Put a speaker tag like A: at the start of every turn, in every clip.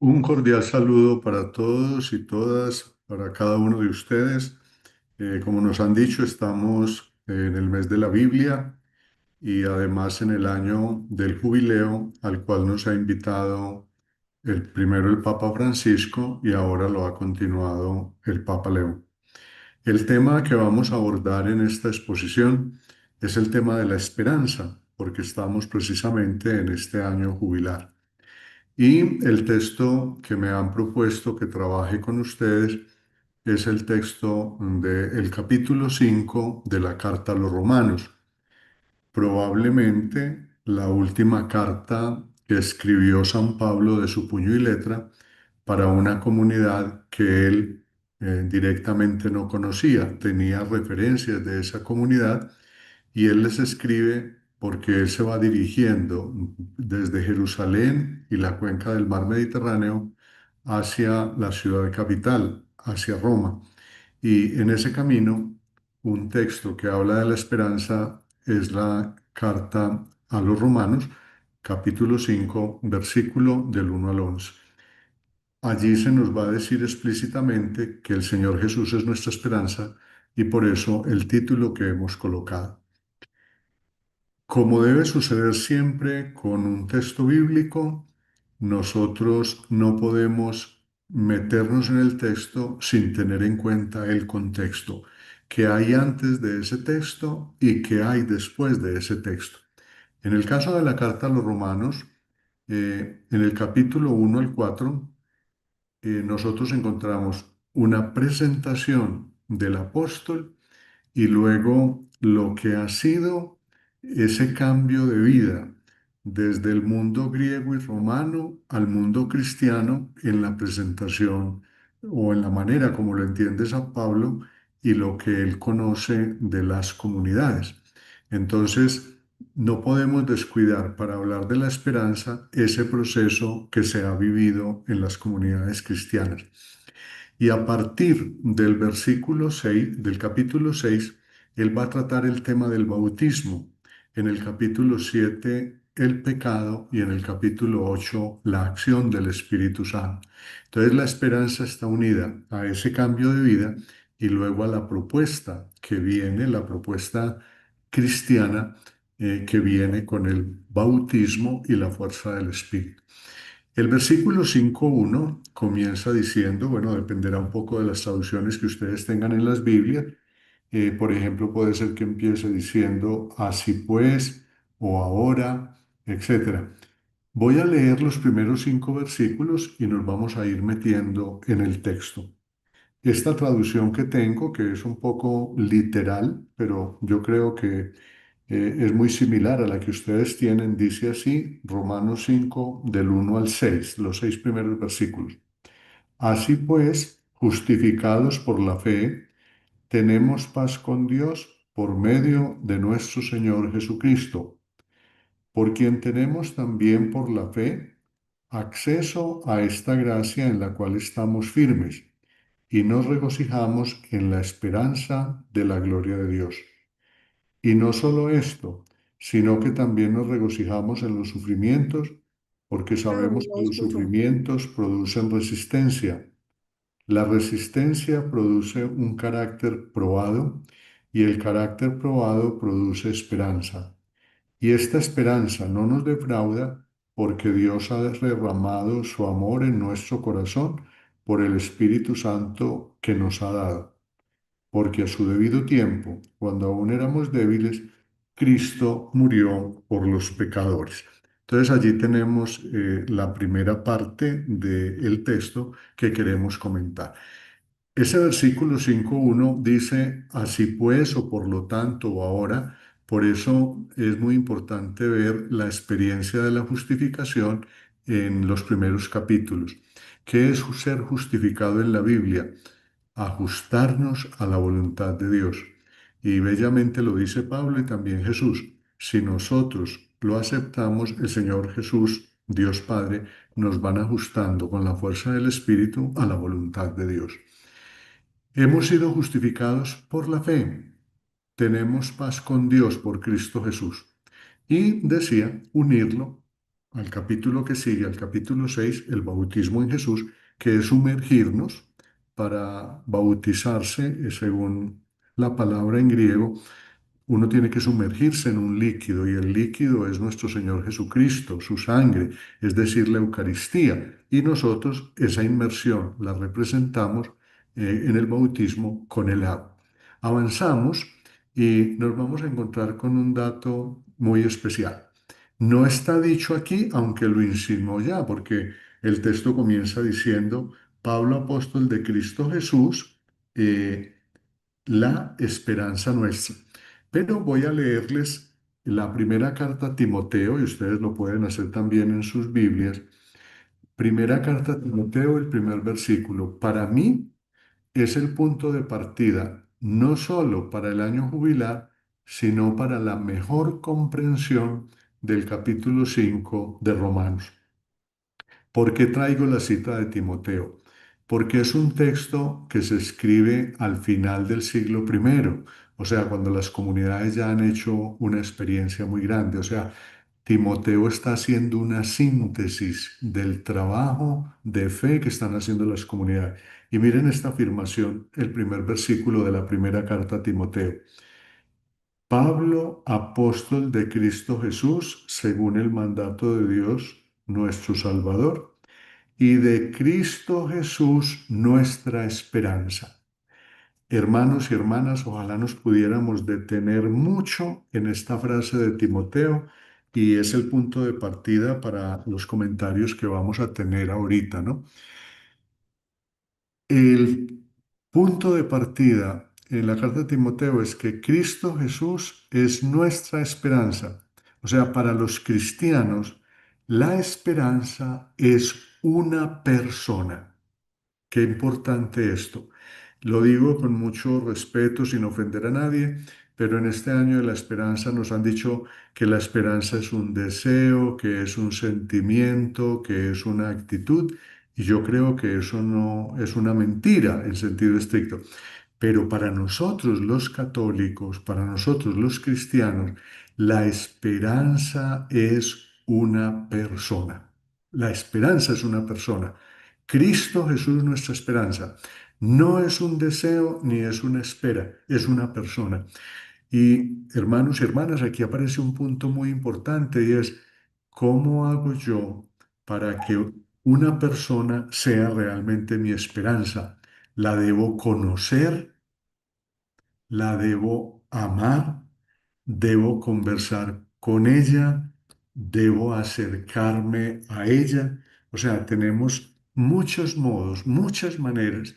A: Un cordial saludo para todos y todas, para cada uno de ustedes. Como nos han dicho, estamos en el mes de la Biblia y además en el año del jubileo al cual nos ha invitado primero el Papa Francisco y ahora lo ha continuado el Papa León. El tema que vamos a abordar en esta exposición es el tema de la esperanza, porque estamos precisamente en este año jubilar. Y el texto que me han propuesto que trabaje con ustedes es el texto del capítulo 5 de la carta a los romanos, probablemente la última carta que escribió San Pablo de su puño y letra para una comunidad que él directamente no conocía, tenía referencias de esa comunidad y él les escribe porque él se va dirigiendo desde Jerusalén y la cuenca del mar Mediterráneo hacia la ciudad capital, hacia Roma. Y en ese camino, un texto que habla de la esperanza es la carta a los Romanos, capítulo 5 versículo del 1 al 11. Allí se nos va a decir explícitamente que el Señor Jesús es nuestra esperanza y por eso el título que hemos colocado. Como debe suceder siempre con un texto bíblico, nosotros no podemos meternos en el texto sin tener en cuenta el contexto, que hay antes de ese texto y que hay después de ese texto. En el caso de la carta a los romanos, en el capítulo 1 al 4, nosotros encontramos una presentación del apóstol y luego lo que ha sido ese cambio de vida desde el mundo griego y romano al mundo cristiano en la presentación o en la manera como lo entiende San Pablo y lo que él conoce de las comunidades. Entonces, no podemos descuidar para hablar de la esperanza ese proceso que se ha vivido en las comunidades cristianas. Y a partir del versículo 6 del capítulo 6, él va a tratar el tema del bautismo. En el capítulo 7, el pecado y en el capítulo 8, la acción del Espíritu Santo. Entonces la esperanza está unida a ese cambio de vida y luego a la propuesta que viene, la propuesta cristiana que viene con el bautismo y la fuerza del Espíritu. El versículo 5.1 comienza diciendo, bueno, dependerá un poco de las traducciones que ustedes tengan en las Biblias. Por ejemplo, puede ser que empiece diciendo así pues o ahora, etcétera. Voy a leer los primeros 5 versículos y nos vamos a ir metiendo en el texto. Esta traducción que tengo, que es un poco literal, pero yo creo que es muy similar a la que ustedes tienen, dice así, Romanos 5 del 1 al 6, los 6 primeros versículos. Así pues, justificados por la fe, tenemos paz con Dios por medio de nuestro Señor Jesucristo, por quien tenemos también por la fe acceso a esta gracia en la cual estamos firmes y nos regocijamos en la esperanza de la gloria de Dios. Y no solo esto, sino que también nos regocijamos en los sufrimientos, porque sabemos
B: No
A: que los
B: escucho.
A: sufrimientos producen resistencia. La resistencia produce un carácter probado y el carácter probado produce esperanza. Y esta esperanza no nos defrauda porque Dios ha derramado su amor en nuestro corazón por el Espíritu Santo que nos ha dado, porque a su debido tiempo, cuando aún éramos débiles, Cristo murió por los pecadores. Entonces allí tenemos la primera parte del texto que queremos comentar. Ese versículo 5.1 dice, así pues, o por lo tanto, o ahora. Por eso es muy importante ver la experiencia de la justificación en los primeros capítulos. ¿Qué es ser justificado en la Biblia? Ajustarnos a la voluntad de Dios. Y bellamente lo dice Pablo y también Jesús. Si nosotros lo aceptamos, el Señor Jesús, Dios Padre, nos van ajustando con la fuerza del Espíritu a la voluntad de Dios. Hemos sido justificados por la fe. Tenemos paz con Dios por Cristo Jesús. Y decía unirlo. al capítulo que sigue, al capítulo 6, el bautismo en Jesús, que es sumergirnos para bautizarse, según la palabra en griego. Uno tiene que sumergirse en un líquido y el líquido es nuestro Señor Jesucristo, su sangre, es decir, la Eucaristía. Y nosotros esa inmersión la representamos en el bautismo con el agua. Avanzamos y nos vamos a encontrar con un dato muy especial. No está dicho aquí, aunque lo insinuó ya, porque el texto comienza diciendo, Pablo, apóstol de Cristo Jesús, la esperanza nuestra. Pero voy a leerles la primera carta a Timoteo, y ustedes lo pueden hacer también en sus Biblias. Primera carta a Timoteo, el primer versículo. Para mí es el punto de partida, no solo para el año jubilar, sino para la mejor comprensión del capítulo 5 de Romanos. ¿Por qué traigo la cita de Timoteo? Porque es un texto que se escribe al final del siglo primero, o sea, cuando las comunidades ya han hecho una experiencia muy grande. O sea, Timoteo está haciendo una síntesis del trabajo de fe que están haciendo las comunidades. Y miren esta afirmación, el primer versículo de la primera carta a Timoteo. Pablo, apóstol de Cristo Jesús, según el mandato de Dios, nuestro Salvador y de Cristo Jesús nuestra esperanza. Hermanos y hermanas, ojalá nos pudiéramos detener mucho en esta frase de Timoteo y es el punto de partida para los comentarios que vamos a tener ahorita, ¿no? El punto de partida en la carta de Timoteo es que Cristo Jesús es nuestra esperanza. O sea, para los cristianos, la esperanza es una persona. Qué importante esto. Lo digo con mucho respeto, sin ofender a nadie, pero en este año de la esperanza nos han dicho que la esperanza es un deseo, que es un sentimiento, que es una actitud, y yo creo que eso no es una mentira en sentido estricto. Pero para nosotros los católicos, para nosotros los cristianos, la esperanza es una persona. La esperanza es una persona. Cristo Jesús, nuestra esperanza. No es un deseo ni es una espera, es una persona. Y hermanos y hermanas, aquí aparece un punto muy importante y es, ¿cómo hago yo para que una persona sea realmente mi esperanza? ¿La debo conocer? ¿La debo amar? ¿Debo conversar con ella? ¿Debo acercarme a ella? O sea, tenemos muchos modos, muchas maneras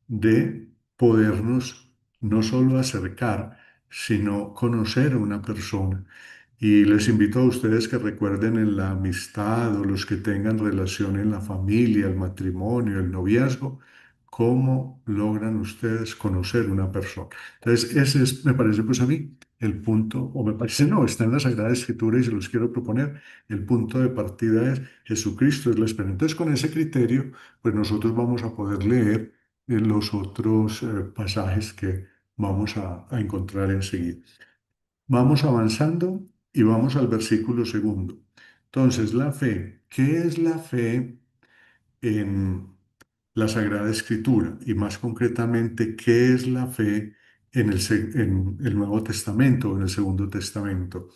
A: de podernos no solo acercar, sino conocer a una persona. Y les invito a ustedes que recuerden en la amistad o los que tengan relación en la familia, el matrimonio, el noviazgo, cómo logran ustedes conocer una persona. Entonces, ese es, me parece pues a mí el punto, o me parece no, está en la Sagrada Escritura y se los quiero proponer. El punto de partida es Jesucristo, es la esperanza. Entonces, con ese criterio, pues nosotros vamos a poder leer los otros pasajes que vamos a encontrar enseguida. Vamos avanzando y vamos al versículo segundo. Entonces, la fe. ¿Qué es la fe en la Sagrada Escritura? Y más concretamente, ¿qué es la fe en el Nuevo Testamento o en el Segundo Testamento?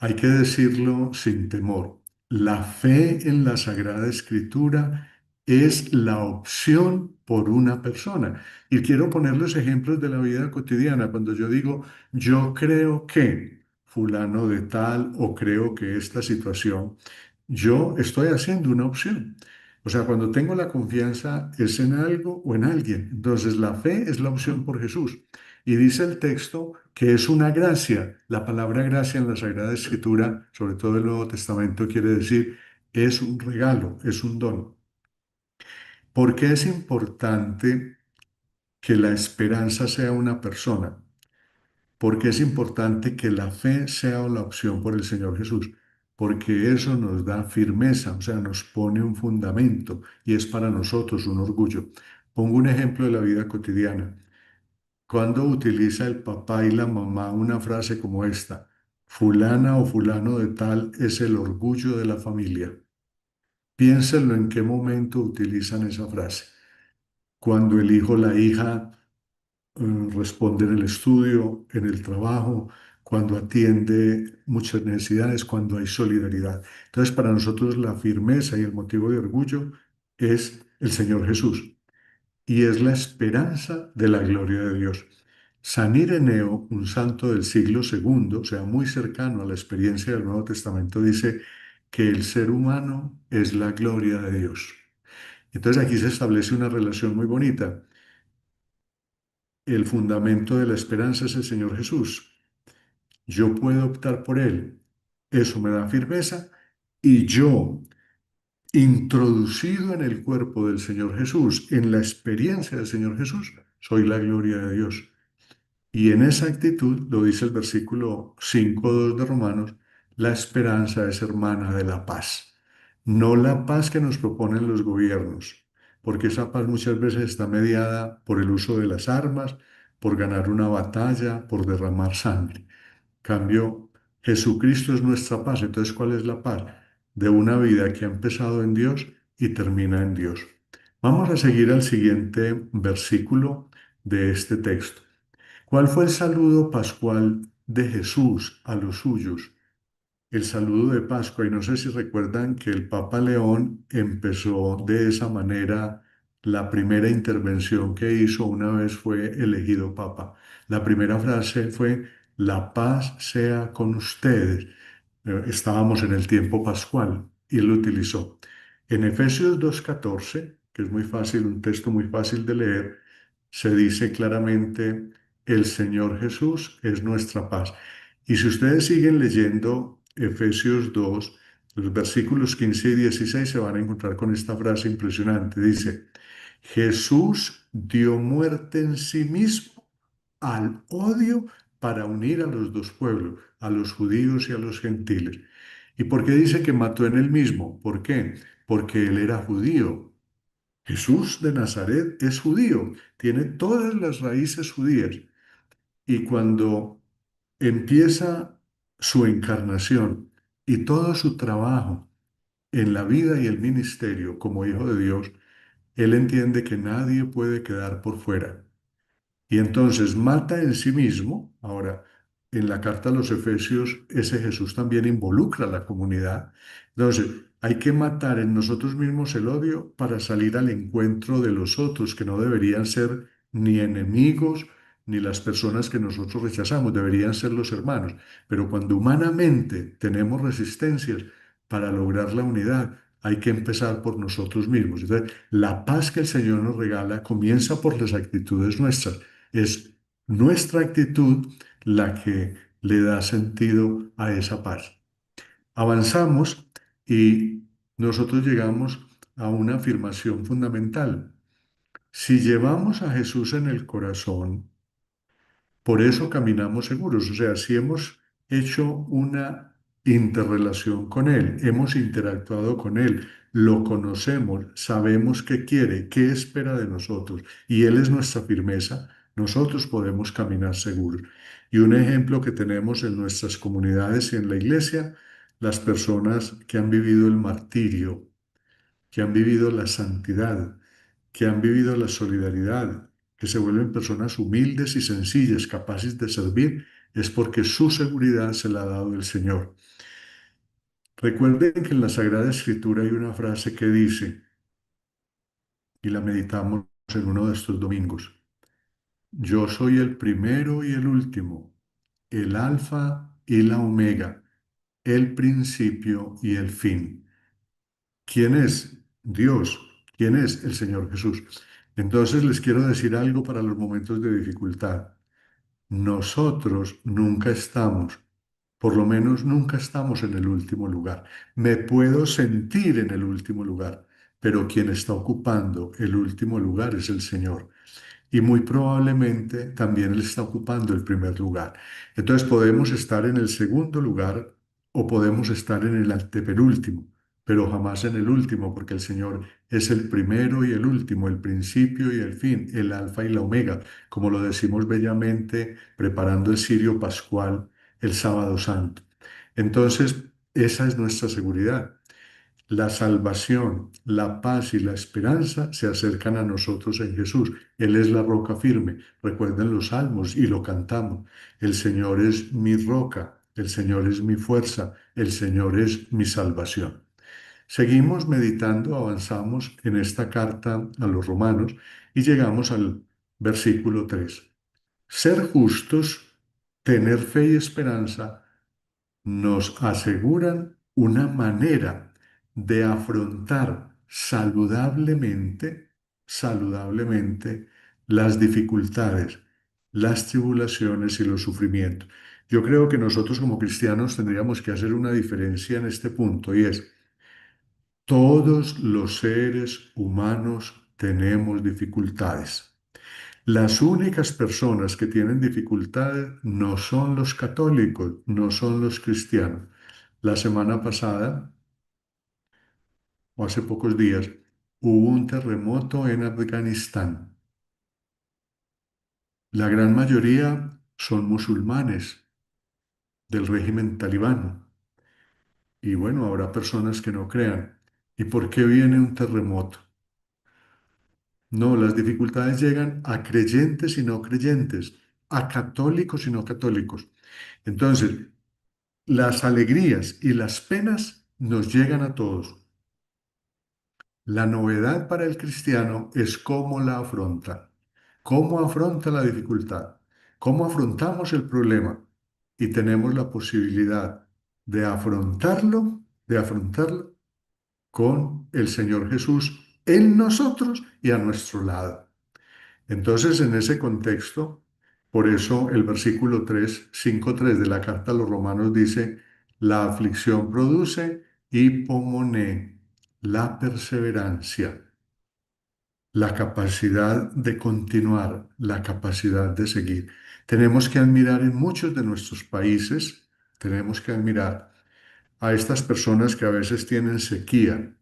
A: Hay que decirlo sin temor. La fe en la Sagrada Escritura es la opción por una persona. Y quiero poner los ejemplos de la vida cotidiana. Cuando yo digo, yo creo que fulano de tal o creo que esta situación, yo estoy haciendo una opción. O sea, cuando tengo la confianza es en algo o en alguien. Entonces, la fe es la opción por Jesús. Y dice el texto que es una gracia. La palabra gracia en la Sagrada Escritura, sobre todo el Nuevo Testamento, quiere decir es un regalo, es un don. ¿Por qué es importante que la esperanza sea una persona? Porque es importante que la fe sea la opción por el Señor Jesús, porque eso nos da firmeza, o sea, nos pone un fundamento y es para nosotros un orgullo. Pongo un ejemplo de la vida cotidiana. Cuando utiliza el papá y la mamá una frase como esta, fulana o fulano de tal es el orgullo de la familia. Piénsenlo en qué momento utilizan esa frase. Cuando el hijo o la hija responde en el estudio, en el trabajo, cuando atiende muchas necesidades, cuando hay solidaridad. Entonces, para nosotros la firmeza y el motivo de orgullo es el Señor Jesús y es la esperanza de la gloria de Dios. San Ireneo, un santo del siglo segundo, o sea, muy cercano a la experiencia del Nuevo Testamento, dice que el ser humano es la gloria de Dios. Entonces aquí se establece una relación muy bonita. El fundamento de la esperanza es el Señor Jesús. Yo puedo optar por Él. Eso me da firmeza y yo, introducido en el cuerpo del Señor Jesús, en la experiencia del Señor Jesús, soy la gloria de Dios. Y en esa actitud, lo dice el versículo 5:2 de Romanos, la esperanza es hermana de la paz. No la paz que nos proponen los gobiernos, porque esa paz muchas veces está mediada por el uso de las armas, por ganar una batalla, por derramar sangre. Cambio, Jesucristo es nuestra paz. Entonces, ¿cuál es la paz? De una vida que ha empezado en Dios y termina en Dios. Vamos a seguir al siguiente versículo de este texto. ¿Cuál fue el saludo pascual de Jesús a los suyos? El saludo de Pascua. Y no sé si recuerdan que el Papa León empezó de esa manera la primera intervención que hizo una vez fue elegido Papa. La primera frase fue, la paz sea con ustedes. Estábamos en el tiempo pascual y él lo utilizó. En Efesios 2:14, que es muy fácil, un texto muy fácil de leer, se dice claramente, el Señor Jesús es nuestra paz. Y si ustedes siguen leyendo Efesios 2, los versículos 15 y 16 se van a encontrar con esta frase impresionante. Dice, Jesús dio muerte en sí mismo al odio para unir a los dos pueblos, a los judíos y a los gentiles. ¿Y por qué dice que mató en él mismo? ¿Por qué? Porque él era judío. Jesús de Nazaret es judío, tiene todas las raíces judías. Y cuando empieza su encarnación y todo su trabajo en la vida y el ministerio como hijo de Dios, él entiende que nadie puede quedar por fuera. Y entonces mata en sí mismo. Ahora, en la carta a los Efesios, ese Jesús también involucra a la comunidad. Entonces, hay que matar en nosotros mismos el odio para salir al encuentro de los otros, que no deberían ser ni enemigos, ni las personas que nosotros rechazamos, deberían ser los hermanos. Pero cuando humanamente tenemos resistencias para lograr la unidad, hay que empezar por nosotros mismos. Entonces, la paz que el Señor nos regala comienza por las actitudes nuestras. Es nuestra actitud la que le da sentido a esa paz. Avanzamos y nosotros llegamos a una afirmación fundamental. Si llevamos a Jesús en el corazón, por eso caminamos seguros. O sea, si hemos hecho una interrelación con Él, hemos interactuado con Él, lo conocemos, sabemos qué quiere, qué espera de nosotros, y Él es nuestra firmeza, nosotros podemos caminar seguros. Y un ejemplo que tenemos en nuestras comunidades y en la iglesia, las personas que han vivido el martirio, que han vivido la santidad, que han vivido la solidaridad, que se vuelven personas humildes y sencillas, capaces de servir, es porque su seguridad se la ha dado el Señor. Recuerden que en la Sagrada Escritura hay una frase que dice, y la meditamos en uno de estos domingos, yo soy el primero y el último, el alfa y la omega, el principio y el fin. ¿Quién es Dios? ¿Quién es el Señor Jesús? Entonces les quiero decir algo para los momentos de dificultad. Nosotros nunca estamos, por lo menos nunca estamos en el último lugar. Me puedo sentir en el último lugar, pero quien está ocupando el último lugar es el Señor y muy probablemente también Él está ocupando el primer lugar. Entonces podemos estar en el segundo lugar o podemos estar en el antepenúltimo, pero jamás en el último, porque el Señor es el primero y el último, el principio y el fin, el alfa y la omega, como lo decimos bellamente preparando el cirio pascual el sábado santo. Entonces, esa es nuestra seguridad. La salvación, la paz y la esperanza se acercan a nosotros en Jesús. Él es la roca firme. Recuerden los salmos y lo cantamos. El Señor es mi roca, el Señor es mi fuerza, el Señor es mi salvación. Seguimos meditando, avanzamos en esta carta a los romanos y llegamos al versículo 3. Ser justos, tener fe y esperanza nos aseguran una manera de afrontar saludablemente las dificultades, las tribulaciones y los sufrimientos. Yo creo que nosotros como cristianos tendríamos que hacer una diferencia en este punto y es, todos los seres humanos tenemos dificultades. Las únicas personas que tienen dificultades no son los católicos, no son los cristianos. La semana pasada, o hace pocos días, hubo un terremoto en Afganistán. La gran mayoría son musulmanes del régimen talibán. Y bueno, habrá personas que no crean. ¿Y por qué viene un terremoto? No, las dificultades llegan a creyentes y no creyentes, a católicos y no católicos. Entonces, las alegrías y las penas nos llegan a todos. La novedad para el cristiano es cómo la afronta, cómo afronta la dificultad, cómo afrontamos el problema y tenemos la posibilidad de afrontarlo con el Señor Jesús en nosotros y a nuestro lado. Entonces, en ese contexto, por eso el versículo 3, 5:3 de la carta a los Romanos dice, la aflicción produce hipomoné, la perseverancia, la capacidad de continuar, la capacidad de seguir. Tenemos que admirar en muchos de nuestros países, tenemos que admirar a estas personas que a veces tienen sequía,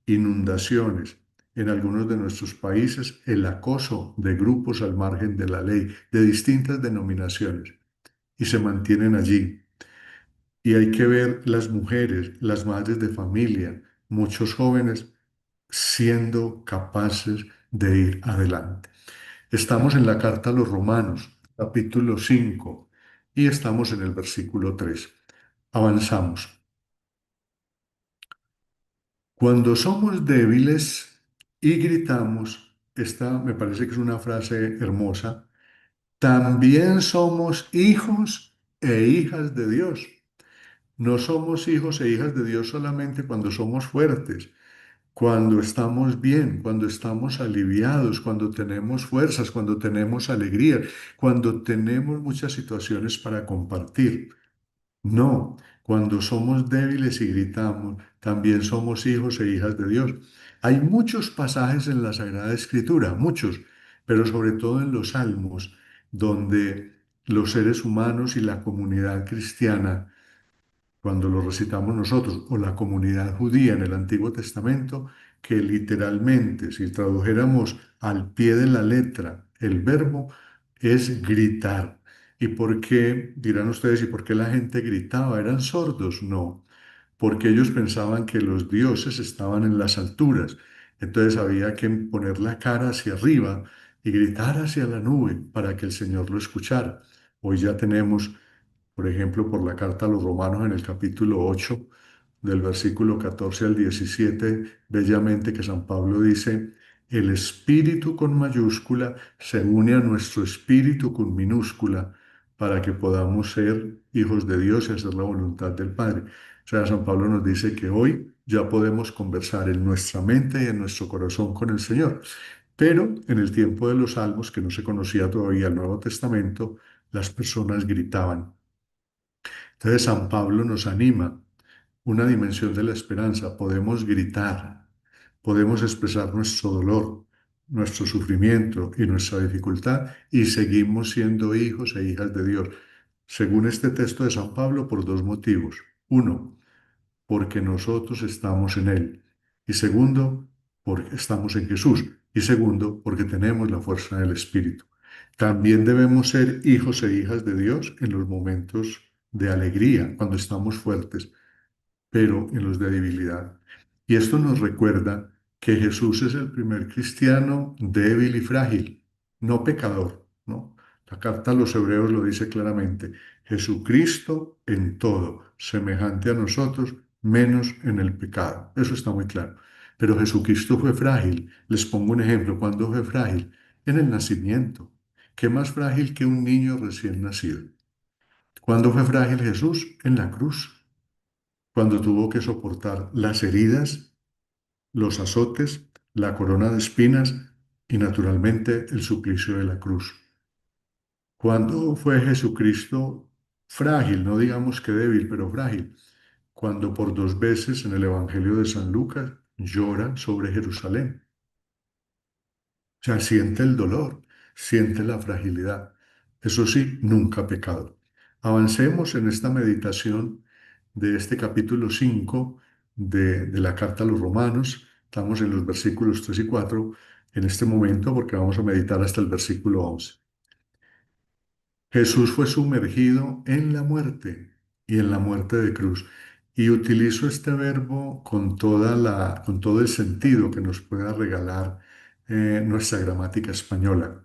A: inundaciones, en algunos de nuestros países el acoso de grupos al margen de la ley, de distintas denominaciones, y se mantienen allí. Y hay que ver las mujeres, las madres de familia, muchos jóvenes siendo capaces de ir adelante. Estamos en la carta a los Romanos, capítulo 5, y estamos en el versículo 3. Avanzamos. Cuando somos débiles y gritamos, esta me parece que es una frase hermosa, también somos hijos e hijas de Dios. No somos hijos e hijas de Dios solamente cuando somos fuertes, cuando estamos bien, cuando estamos aliviados, cuando tenemos fuerzas, cuando tenemos alegría, cuando tenemos muchas situaciones para compartir. No, cuando somos débiles y gritamos, también somos hijos e hijas de Dios. Hay muchos pasajes en la Sagrada Escritura, muchos, pero sobre todo en los Salmos, donde los seres humanos y la comunidad cristiana, cuando lo recitamos nosotros, o la comunidad judía en el Antiguo Testamento, que literalmente, si tradujéramos al pie de la letra el verbo, es gritar. ¿Y por qué, dirán ustedes, y por qué la gente gritaba? ¿Eran sordos? No, porque ellos pensaban que los dioses estaban en las alturas. Entonces había que poner la cara hacia arriba y gritar hacia la nube para que el Señor lo escuchara. Hoy ya tenemos, por ejemplo, por la carta a los romanos en el capítulo 8, del versículo 14 al 17, bellamente que San Pablo dice, el espíritu con mayúscula se une a nuestro espíritu con minúscula para que podamos ser hijos de Dios y hacer la voluntad del Padre. O sea, San Pablo nos dice que hoy ya podemos conversar en nuestra mente y en nuestro corazón con el Señor. Pero en el tiempo de los salmos, que no se conocía todavía el Nuevo Testamento, las personas gritaban. Entonces San Pablo nos anima una dimensión de la esperanza. Podemos gritar, podemos expresar nuestro dolor, nuestro sufrimiento y nuestra dificultad y seguimos siendo hijos e hijas de Dios. Según este texto de San Pablo, por dos motivos. Uno, porque nosotros estamos en Él. Y segundo, porque estamos en Jesús. Y segundo, porque tenemos la fuerza del Espíritu. También debemos ser hijos e hijas de Dios en los momentos de alegría cuando estamos fuertes, pero en los de debilidad. Y esto nos recuerda que Jesús es el primer cristiano débil y frágil, no pecador, ¿no? La carta a los Hebreos lo dice claramente, Jesucristo en todo, semejante a nosotros, menos en el pecado. Eso está muy claro. Pero Jesucristo fue frágil. Les pongo un ejemplo. ¿Cuándo fue frágil? En el nacimiento. ¿Qué más frágil que un niño recién nacido? ¿Cuándo fue frágil Jesús? En la cruz, cuando tuvo que soportar las heridas, los azotes, la corona de espinas y naturalmente el suplicio de la cruz. ¿Cuándo fue Jesucristo frágil? No digamos que débil, pero frágil. Cuando por dos veces en el Evangelio de San Lucas llora sobre Jerusalén. O sea, siente el dolor, siente la fragilidad. Eso sí, nunca ha pecado. Avancemos en esta meditación de este capítulo 5 de la carta a los Romanos. Estamos en los versículos 3 y 4 en este momento porque vamos a meditar hasta el versículo 11. Jesús fue sumergido en la muerte y en la muerte de cruz. Y utilizo este verbo con todo el sentido que nos pueda regalar nuestra gramática española.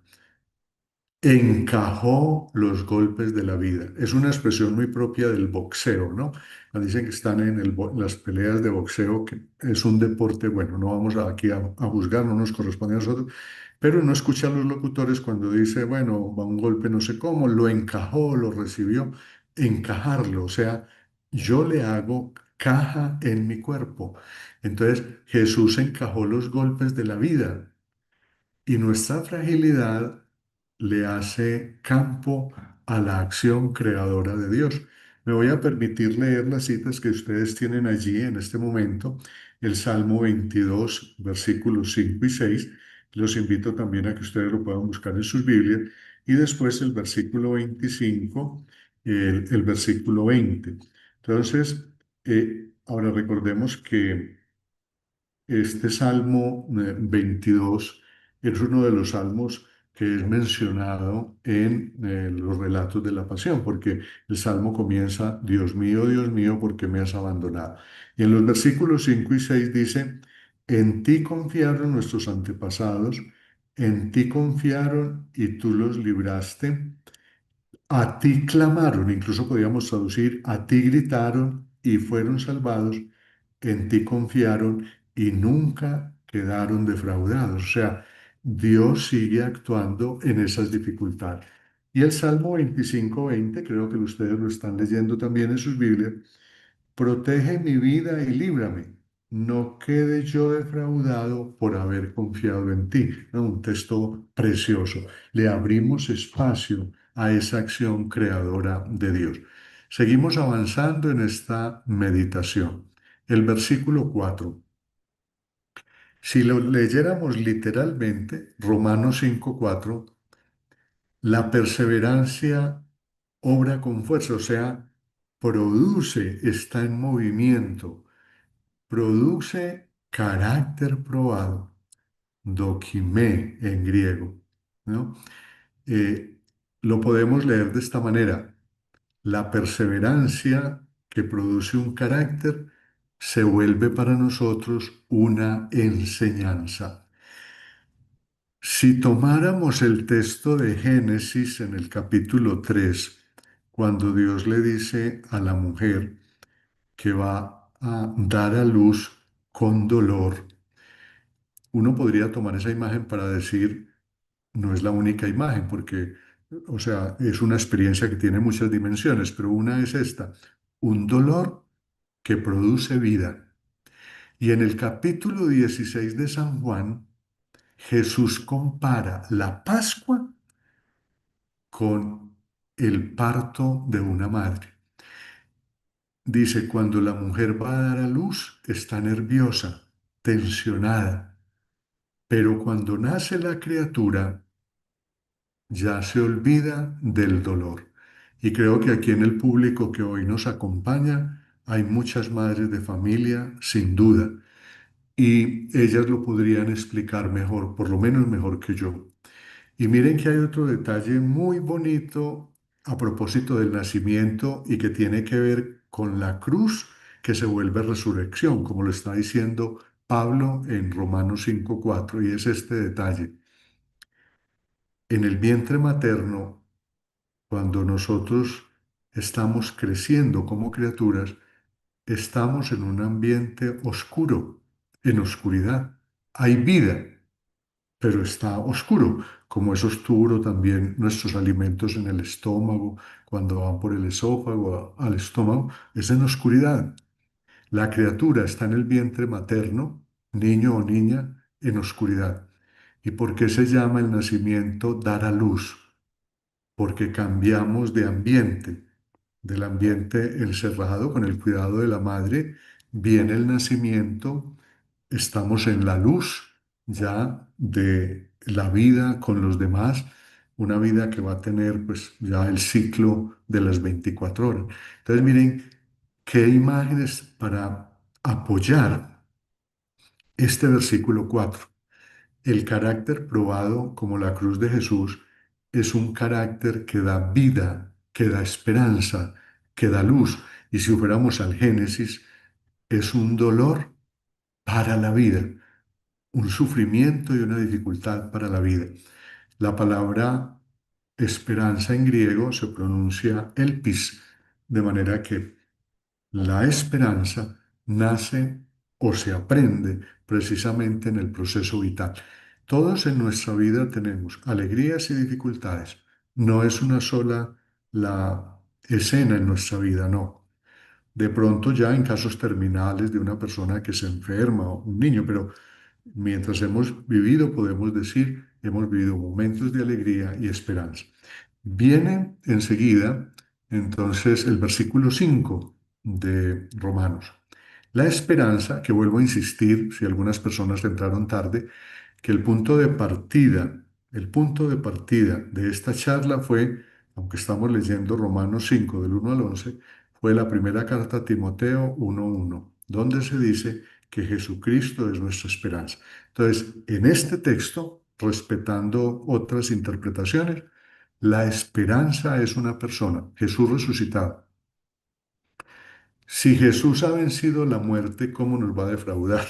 A: Encajó los golpes de la vida. Es una expresión muy propia del boxeo, ¿no? Cuando dicen que están en las peleas de boxeo, que es un deporte, bueno, no vamos aquí a juzgar, no nos corresponde a nosotros, pero uno escucha a los locutores cuando dice, bueno, va un golpe no sé cómo, lo encajó, lo recibió, encajarlo, o sea, yo le hago caja en mi cuerpo. Entonces, Jesús encajó los golpes de la vida. Y nuestra fragilidad le hace campo a la acción creadora de Dios. Me voy a permitir leer las citas que ustedes tienen allí en este momento, el Salmo 22, versículos 5 y 6. Los invito también a que ustedes lo puedan buscar en sus Biblias. Y después el versículo 25, el versículo 20. Entonces, ahora recordemos que este Salmo 22 es uno de los salmos que es mencionado en los relatos de la Pasión, porque el salmo comienza, Dios mío, ¿por qué me has abandonado? Y en los versículos 5 y 6 dice, en ti confiaron nuestros antepasados, en ti confiaron y tú los libraste. A ti clamaron, incluso podríamos traducir, a ti gritaron y fueron salvados, en ti confiaron y nunca quedaron defraudados. O sea, Dios sigue actuando en esas dificultades. Y el Salmo 25:20, creo que ustedes lo están leyendo también en sus Biblias, protege mi vida y líbrame. No quede yo defraudado por haber confiado en ti. ¿No? Un texto precioso. Le abrimos espacio a esa acción creadora de Dios. Seguimos avanzando en esta meditación. El versículo 4. Si lo leyéramos literalmente, Romanos 5:4, la perseverancia obra con fuerza, o sea, produce, está en movimiento. Produce carácter probado, dokimé en griego, ¿no? Eh, lo podemos leer de esta manera. La perseverancia que produce un carácter se vuelve para nosotros una enseñanza. Si tomáramos el texto de Génesis en el capítulo 3, cuando Dios le dice a la mujer que va a dar a luz con dolor, uno podría tomar esa imagen para decir, no es la única imagen, porque, o sea, es una experiencia que tiene muchas dimensiones, pero una es esta, un dolor que produce vida. Y en el capítulo 16 de San Juan, Jesús compara la Pascua con el parto de una madre. Dice, cuando la mujer va a dar a luz, está nerviosa, tensionada, pero cuando nace la criatura, ya se olvida del dolor. Y creo que aquí en el público que hoy nos acompaña hay muchas madres de familia, sin duda, y ellas lo podrían explicar mejor, por lo menos mejor que yo. Y miren que hay otro detalle muy bonito a propósito del nacimiento y que tiene que ver con la cruz que se vuelve resurrección, como lo está diciendo Pablo en Romanos 5:4, y es este detalle. En el vientre materno, cuando nosotros estamos creciendo como criaturas, estamos en un ambiente oscuro, en oscuridad. Hay vida, pero está oscuro, como es oscuro también nuestros alimentos en el estómago, cuando van por el esófago al estómago, es en oscuridad. La criatura está en el vientre materno, niño o niña, en oscuridad. ¿Y por qué se llama el nacimiento dar a luz? Porque cambiamos de ambiente, del ambiente encerrado con el cuidado de la madre, viene el nacimiento, estamos en la luz ya de la vida con los demás, una vida que va a tener pues ya el ciclo de las 24 horas. Entonces miren qué imágenes para apoyar este versículo 4. El carácter probado como la cruz de Jesús es un carácter que da vida, que da esperanza, que da luz. Y si fuéramos al Génesis, es un dolor para la vida, un sufrimiento y una dificultad para la vida. La palabra esperanza en griego se pronuncia elpis, de manera que la esperanza nace o se aprende precisamente en el proceso vital. Todos en nuestra vida tenemos alegrías y dificultades. No es una sola la escena en nuestra vida, no. De pronto ya en casos terminales de una persona que se enferma o un niño, pero mientras hemos vivido podemos decir, hemos vivido momentos de alegría y esperanza. Viene enseguida entonces el versículo 5 de Romanos. La esperanza, que vuelvo a insistir, si algunas personas entraron tarde, que el punto de partida de esta charla fue, aunque estamos leyendo Romanos 5 del 1 al 11, fue la primera carta a Timoteo 1:1, donde se dice que Jesucristo es nuestra esperanza. Entonces, en este texto, respetando otras interpretaciones, la esperanza es una persona, Jesús resucitado. Si Jesús ha vencido la muerte, ¿cómo nos va a defraudar?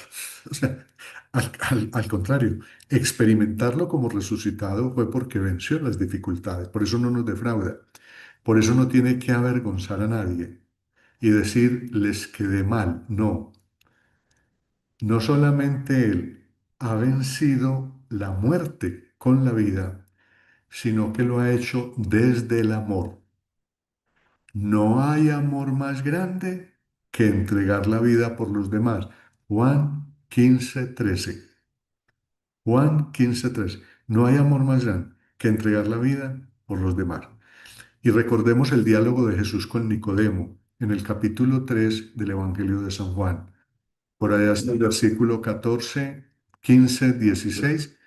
A: O sea, al contrario, experimentarlo como resucitado fue porque venció las dificultades, por eso no nos defrauda, por eso no tiene que avergonzar a nadie y decir les quedé mal. No, no solamente Él ha vencido la muerte con la vida, sino que lo ha hecho desde el amor. No hay amor más grande que entregar la vida por los demás. Juan 15:13. Juan 15:13. No hay amor más grande que entregar la vida por los demás. Y recordemos el diálogo de Jesús con Nicodemo en el capítulo 3 del Evangelio de San Juan. Por allá hasta el versículo 14, 15, 16.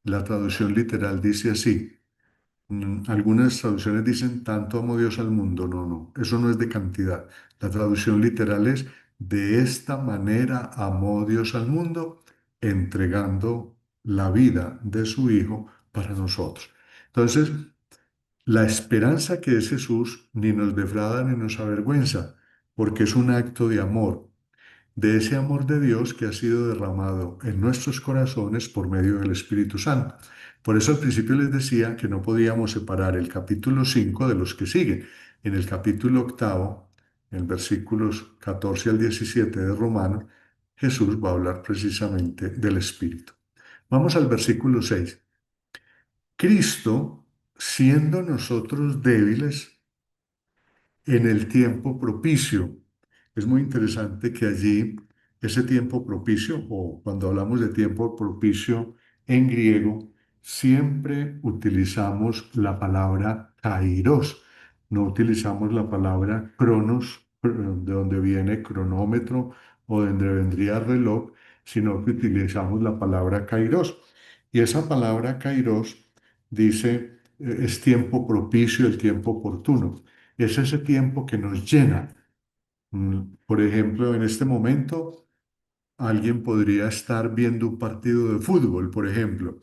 A: La traducción literal dice así. Algunas traducciones dicen tanto amó Dios al mundo. No, no, eso no es de cantidad. La traducción literal es de esta manera amó Dios al mundo, entregando la vida de su Hijo para nosotros. Entonces, la esperanza que es Jesús ni nos defrauda ni nos avergüenza, porque es un acto de amor, de ese amor de Dios que ha sido derramado en nuestros corazones por medio del Espíritu Santo. Por eso al principio les decía que no podíamos separar el capítulo 5 de los que siguen. En el capítulo octavo, en versículos 14 al 17 de Romanos, Jesús va a hablar precisamente del Espíritu. Vamos al versículo 6. Cristo, siendo nosotros débiles, en el tiempo propicio. Es muy interesante que allí ese tiempo propicio, o cuando hablamos de tiempo propicio en griego, siempre utilizamos la palabra kairos, no utilizamos la palabra cronos, de donde viene cronómetro o de donde vendría reloj, sino que utilizamos la palabra kairos. Y esa palabra kairos dice, es tiempo propicio, el tiempo oportuno. Es ese tiempo que nos llena. Por ejemplo, en este momento, alguien podría estar viendo un partido de fútbol, por ejemplo,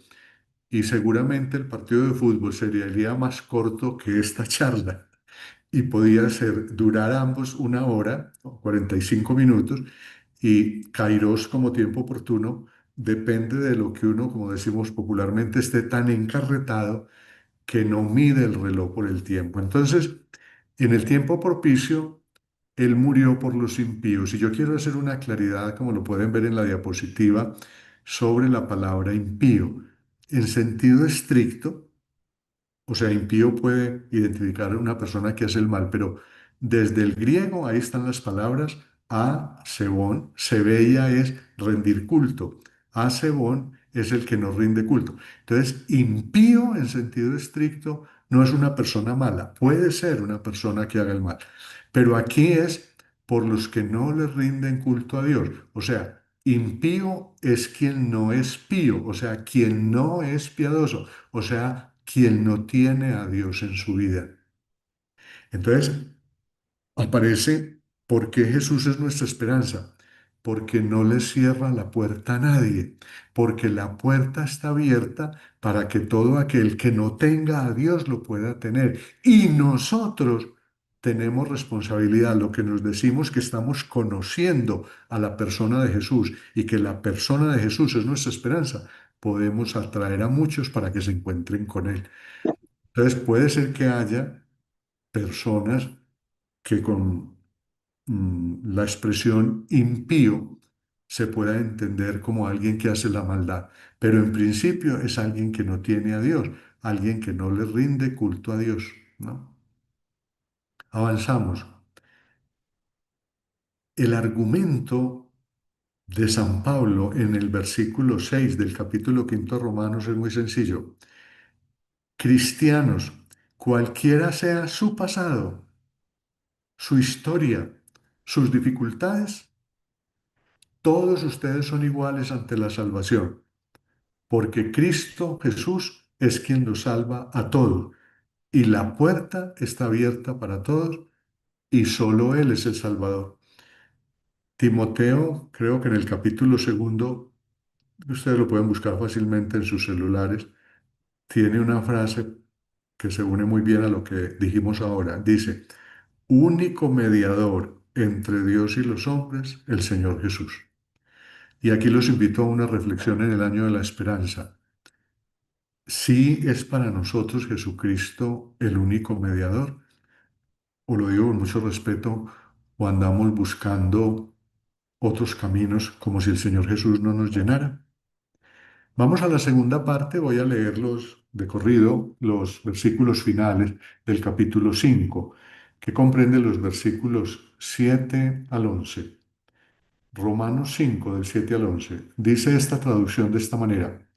A: y seguramente el partido de fútbol sería el día más corto que esta charla y podía ser, durar ambos 1 hora o 45 minutos y Kairos como tiempo oportuno depende de lo que uno, como decimos popularmente, esté tan encarretado que no mide el reloj por el tiempo. Entonces, en el tiempo propicio, Él murió por los impíos. Y yo quiero hacer una claridad, como lo pueden ver en la diapositiva, sobre la palabra impío. En sentido estricto, o sea, impío puede identificar a una persona que hace el mal, pero desde el griego ahí están las palabras a sebón, sebeia es rendir culto, a sebón es el que no rinde culto. Entonces, impío en sentido estricto no es una persona mala, puede ser una persona que haga el mal, pero aquí es por los que no le rinden culto a Dios. O sea, impío es quien no es pío, o sea, quien no es piadoso, o sea, quien no tiene a Dios en su vida. Entonces, aparece por qué Jesús es nuestra esperanza, porque no le cierra la puerta a nadie, porque la puerta está abierta para que todo aquel que no tenga a Dios lo pueda tener. Y nosotros tenemos responsabilidad, lo que nos decimos que estamos conociendo a la persona de Jesús y que la persona de Jesús es nuestra esperanza, podemos atraer a muchos para que se encuentren con Él. Entonces puede ser que haya personas que con la expresión impío se pueda entender como alguien que hace la maldad, pero en principio es alguien que no tiene a Dios, alguien que no le rinde culto a Dios, ¿no? Avanzamos. El argumento de San Pablo en el versículo 6 del capítulo quinto de Romanos es muy sencillo. Cristianos, cualquiera sea su pasado, su historia, sus dificultades, todos ustedes son iguales ante la salvación, porque Cristo Jesús es quien los salva a todos, y la puerta está abierta para todos, y solo Él es el Salvador. Timoteo, creo que en el capítulo segundo, ustedes lo pueden buscar fácilmente en sus celulares, tiene una frase que se une muy bien a lo que dijimos ahora. Dice, único mediador entre Dios y los hombres, el Señor Jesús. Y aquí los invito a una reflexión en el año de la esperanza. ¿Sí es para nosotros Jesucristo el único mediador? O lo digo con mucho respeto, o andamos buscando otros caminos como si el Señor Jesús no nos llenara. Vamos a la segunda parte, voy a leerlos de corrido, los versículos finales del capítulo 5, que comprende los versículos 7 al 11. Romanos 5, del 7 al 11. Dice esta traducción de esta manera.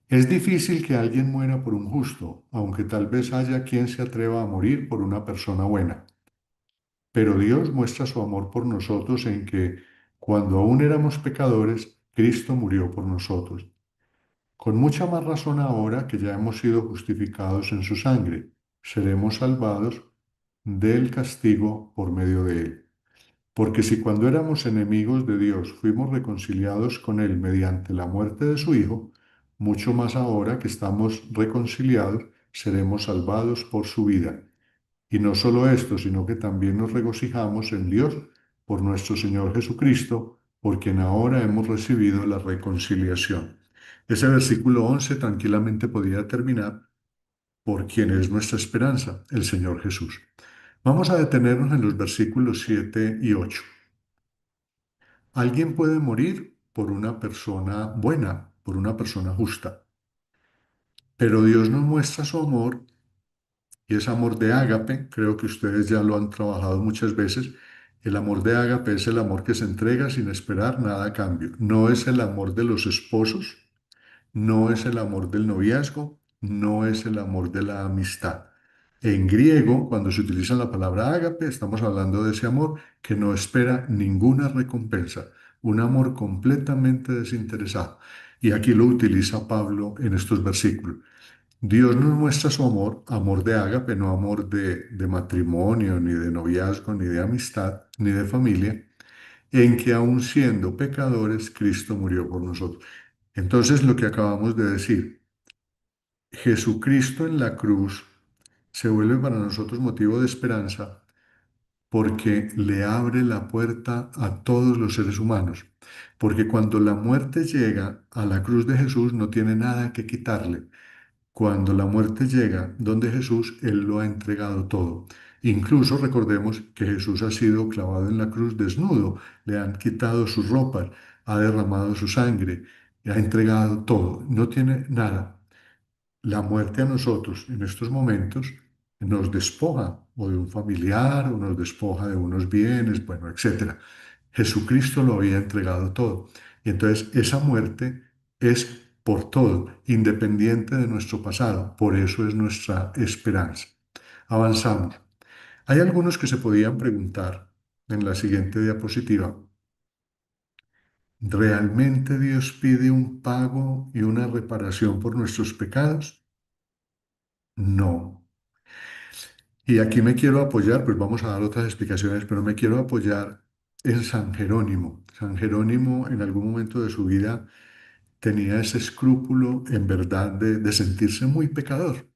A: Es difícil que alguien muera por un justo, aunque tal vez haya quien se atreva a morir por una persona buena. Pero Dios muestra su amor por nosotros en que, cuando aún éramos pecadores, Cristo murió por nosotros. Con mucha más razón ahora que ya hemos sido justificados en su sangre, seremos salvados del castigo por medio de él. Porque si cuando éramos enemigos de Dios fuimos reconciliados con Él mediante la muerte de su Hijo, mucho más ahora que estamos reconciliados, seremos salvados por su vida. Y no solo esto, sino que también nos regocijamos en Dios por nuestro Señor Jesucristo, por quien ahora hemos recibido la reconciliación. Ese versículo 11 tranquilamente podría terminar por quien es nuestra esperanza, el Señor Jesús. Vamos a detenernos en los versículos 7 y 8. Alguien puede morir por una persona buena, por una persona justa, pero Dios nos muestra su amor y es amor de ágape. Creo que ustedes ya lo han trabajado muchas veces. El amor de ágape es el amor que se entrega sin esperar nada a cambio. No es el amor de los esposos, no es el amor del noviazgo, no es el amor de la amistad. En griego, cuando se utiliza la palabra ágape, estamos hablando de ese amor que no espera ninguna recompensa, un amor completamente desinteresado. Y aquí lo utiliza Pablo en estos versículos. Dios nos muestra su amor, amor de ágape, no amor de matrimonio, ni de noviazgo, ni de amistad, ni de familia, en que aun siendo pecadores, Cristo murió por nosotros. Entonces, lo que acabamos de decir, Jesucristo en la cruz se vuelve para nosotros motivo de esperanza porque le abre la puerta a todos los seres humanos. Porque cuando la muerte llega a la cruz de Jesús no tiene nada que quitarle. Cuando la muerte llega donde Jesús, Él lo ha entregado todo. Incluso recordemos que Jesús ha sido clavado en la cruz desnudo, le han quitado sus ropas, ha derramado su sangre, le ha entregado todo, no tiene nada. La muerte a nosotros en estos momentos nos despoja o de un familiar o nos despoja de unos bienes, bueno, etcétera. Jesucristo lo había entregado todo. Y entonces esa muerte es por todo, independiente de nuestro pasado. Por eso es nuestra esperanza. Avanzamos. Hay algunos que se podían preguntar en la siguiente diapositiva, ¿realmente Dios pide un pago y una reparación por nuestros pecados? No. Y aquí me quiero apoyar, pues vamos a dar otras explicaciones, pero me quiero apoyar en San Jerónimo. San Jerónimo en algún momento de su vida tenía ese escrúpulo en verdad de sentirse muy pecador.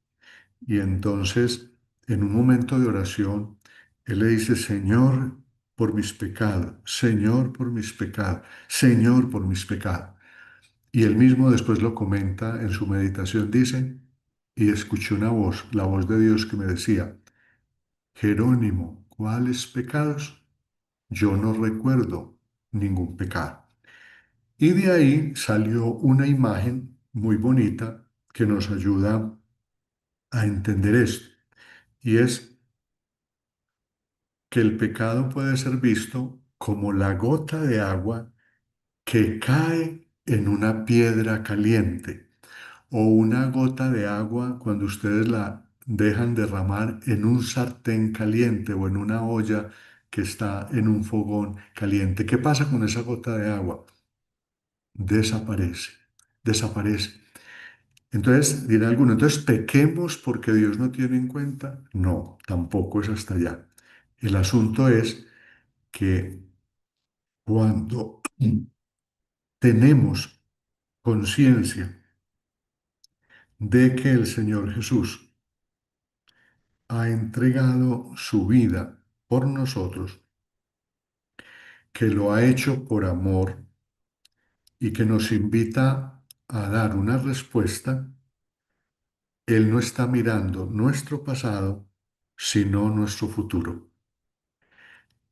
A: Y entonces, en un momento de oración, él le dice, Señor, por mis pecados, Señor, por mis pecados, Señor, por mis pecados. Y él mismo después lo comenta en su meditación, dice, y escuché una voz, la voz de Dios que me decía, Jerónimo, ¿cuáles pecados? Yo no recuerdo ningún pecado. Y de ahí salió una imagen muy bonita que nos ayuda a entender esto. Y es que el pecado puede ser visto como la gota de agua que cae en una piedra caliente o una gota de agua cuando ustedes la dejan derramar en un sartén caliente o en una olla que está en un fogón caliente. ¿Qué pasa con esa gota de agua? Desaparece, desaparece. Entonces, dirá alguno, entonces pequemos porque Dios no tiene en cuenta. No, tampoco es hasta allá. El asunto es que cuando tenemos conciencia de que el Señor Jesús ha entregado su vida por nosotros, que lo ha hecho por amor y que nos invita a dar una respuesta, Él no está mirando nuestro pasado, sino nuestro futuro.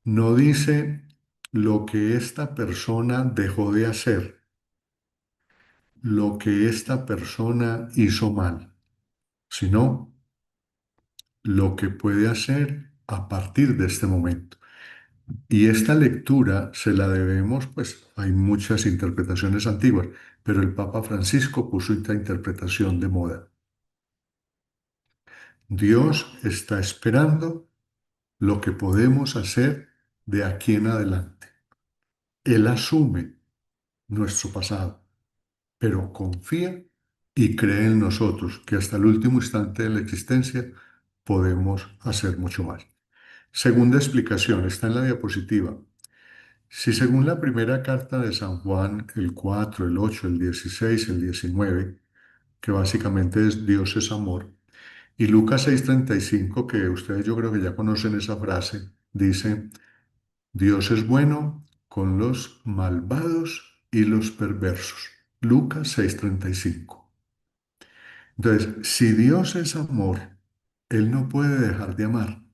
A: No dice lo que esta persona dejó de hacer, lo que esta persona hizo mal, sino lo que puede hacer a partir de este momento. Y esta lectura se la debemos, pues hay muchas interpretaciones antiguas, pero el Papa Francisco puso esta interpretación de moda. Dios está esperando lo que podemos hacer de aquí en adelante. Él asume nuestro pasado, pero confía y cree en nosotros que hasta el último instante de la existencia podemos hacer mucho más. Segunda explicación, está en la diapositiva. Si según la primera carta de San Juan, el 4, el 8, el 16, el 19, que básicamente es Dios es amor, y Lucas 6:35, que ustedes yo creo que ya conocen esa frase, dice, Dios es bueno con los malvados y los perversos. Lucas 6:35. Entonces, si Dios es amor, Él no puede dejar de amar.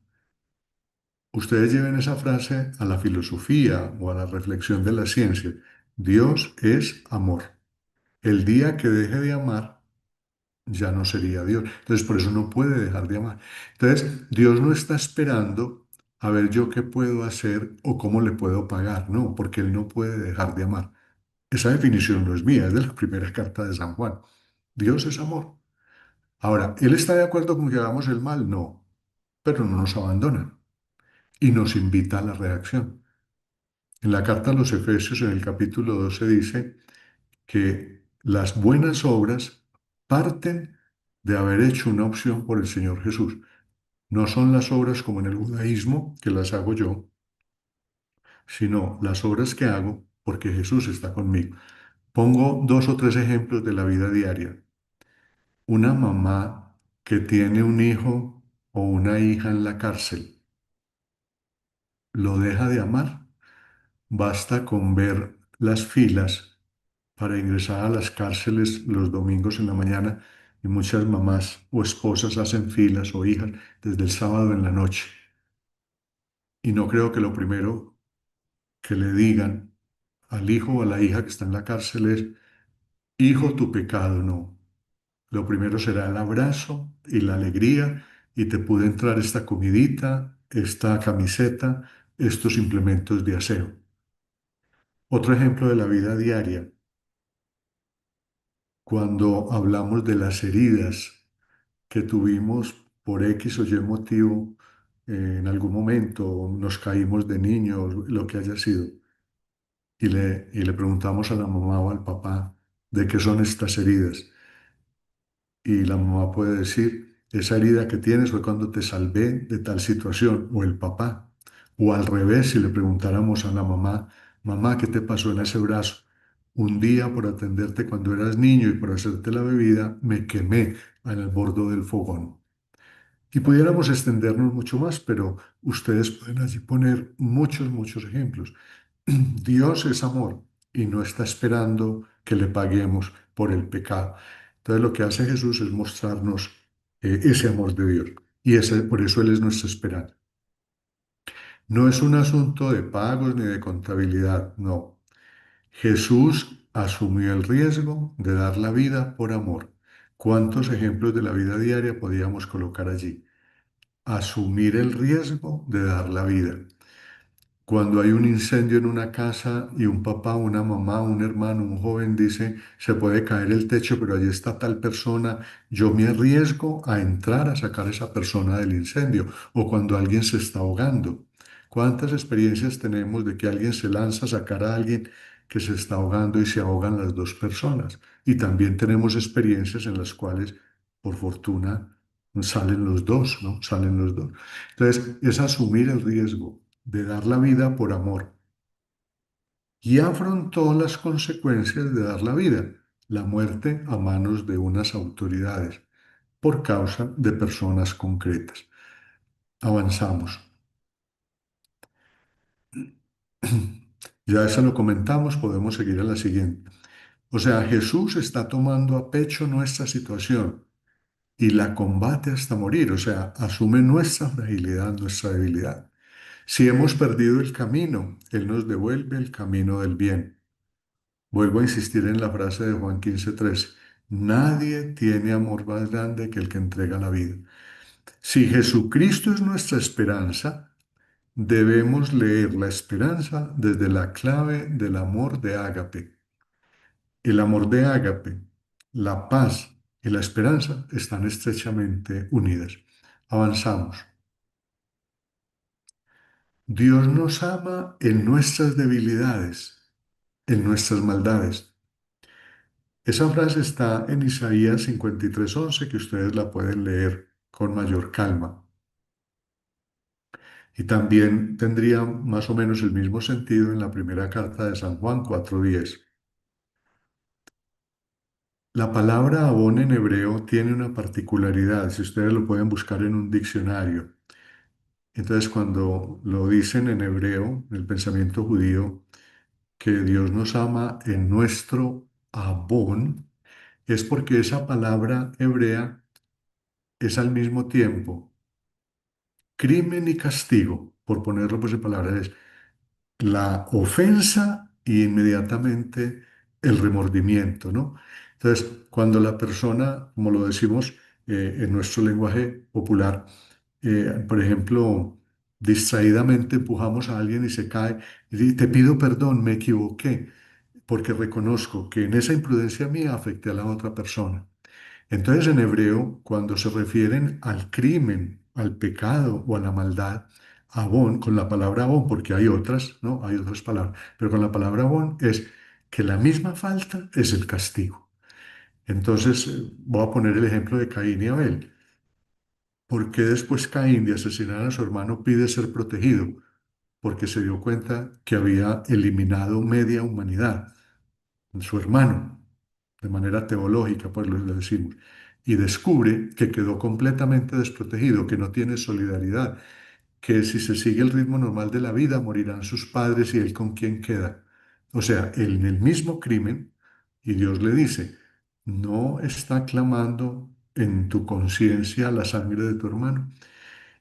A: Ustedes lleven esa frase a la filosofía o a la reflexión de la ciencia. Dios es amor. El día que deje de amar, ya no sería Dios. Entonces, por eso no puede dejar de amar. Entonces, Dios no está esperando a ver yo qué puedo hacer o cómo le puedo pagar. No, porque Él no puede dejar de amar. Esa definición no es mía, es de la primera carta de San Juan. Dios es amor. Ahora, ¿Él está de acuerdo con que hagamos el mal? No, pero no nos abandona y nos invita a la reacción. En la carta a los Efesios, en el capítulo 12, dice que las buenas obras parten de haber hecho una opción por el Señor Jesús. No son las obras como en el judaísmo, que las hago yo, sino las obras que hago porque Jesús está conmigo. Pongo dos o tres ejemplos de la vida diaria. Una mamá que tiene un hijo o una hija en la cárcel, ¿lo deja de amar? Basta con ver las filas para ingresar a las cárceles los domingos en la mañana y muchas mamás o esposas hacen filas o hijas desde el sábado en la noche. Y no creo que lo primero que le digan al hijo o a la hija que está en la cárcel es, hijo, tu pecado, no. Lo primero será el abrazo y la alegría y te puede entrar esta comidita, esta camiseta, estos implementos de aseo. Otro ejemplo de la vida diaria, cuando hablamos de las heridas que tuvimos por X o Y motivo en algún momento, nos caímos de niños, lo que haya sido, y le preguntamos a la mamá o al papá de qué son estas heridas. Y la mamá puede decir, esa herida que tienes fue cuando te salvé de tal situación, o el papá. O al revés, si le preguntáramos a la mamá, mamá, ¿qué te pasó en ese brazo? Un día por atenderte cuando eras niño y por hacerte la bebida, me quemé en el borde del fogón. Y pudiéramos extendernos mucho más, pero ustedes pueden allí poner muchos, muchos ejemplos. Dios es amor y no está esperando que le paguemos por el pecado. Entonces lo que hace Jesús es mostrarnos ese amor de Dios y por eso Él es nuestra esperanza. No es un asunto de pagos ni de contabilidad, no. Jesús asumió el riesgo de dar la vida por amor. ¿Cuántos ejemplos de la vida diaria podíamos colocar allí? Asumir el riesgo de dar la vida. Cuando hay un incendio en una casa y un papá, una mamá, un hermano, un joven dice, se puede caer el techo, pero allí está tal persona, yo me arriesgo a entrar a sacar a esa persona del incendio. O cuando alguien se está ahogando. ¿Cuántas experiencias tenemos de que alguien se lanza a sacar a alguien que se está ahogando y se ahogan las dos personas? Y también tenemos experiencias en las cuales, por fortuna, salen los dos, ¿no? Salen los dos. Entonces, es asumir el riesgo de dar la vida por amor y afrontó las consecuencias de dar la vida, la muerte a manos de unas autoridades por causa de personas concretas. Avanzamos. Ya eso lo comentamos, podemos seguir a la siguiente. O sea, Jesús está tomando a pecho nuestra situación y la combate hasta morir, o sea, asume nuestra fragilidad, nuestra debilidad. Si hemos perdido el camino, Él nos devuelve el camino del bien. Vuelvo a insistir en la frase de Juan 15:13. Nadie tiene amor más grande que el que entrega la vida. Si Jesucristo es nuestra esperanza, debemos leer la esperanza desde la clave del amor de ágape. El amor de ágape, la paz y la esperanza están estrechamente unidas. Avanzamos. Dios nos ama en nuestras debilidades, en nuestras maldades. Esa frase está en Isaías 53:11, que ustedes la pueden leer con mayor calma. Y también tendría más o menos el mismo sentido en la primera carta de San Juan 4:10. La palabra abón en hebreo tiene una particularidad, si ustedes lo pueden buscar en un diccionario. Entonces, cuando lo dicen en hebreo, en el pensamiento judío, que Dios nos ama en nuestro abón, es porque esa palabra hebrea es al mismo tiempo crimen y castigo, por ponerlo pues en palabras, es la ofensa y inmediatamente el remordimiento, ¿no? Entonces, cuando la persona, como lo decimos en nuestro lenguaje popular, por ejemplo, distraídamente empujamos a alguien y se cae, y dice, te pido perdón, me equivoqué, porque reconozco que en esa imprudencia mía afecté a la otra persona. Entonces, en hebreo, cuando se refieren al crimen, al pecado o a la maldad, abón, con la palabra abón, porque hay otras, ¿no? Hay otras palabras, pero con la palabra abón es que la misma falta es el castigo. Entonces, voy a poner el ejemplo de Caín y Abel. ¿Por qué después Caín de asesinar a su hermano pide ser protegido? Porque se dio cuenta que había eliminado media humanidad. su hermano, de manera teológica, pues lo decimos, y descubre que quedó completamente desprotegido, que no tiene solidaridad, que si se sigue el ritmo normal de la vida, morirán sus padres y él con quién queda. O sea, él en el mismo crimen, y Dios le dice, no está clamando en tu conciencia la sangre de tu hermano.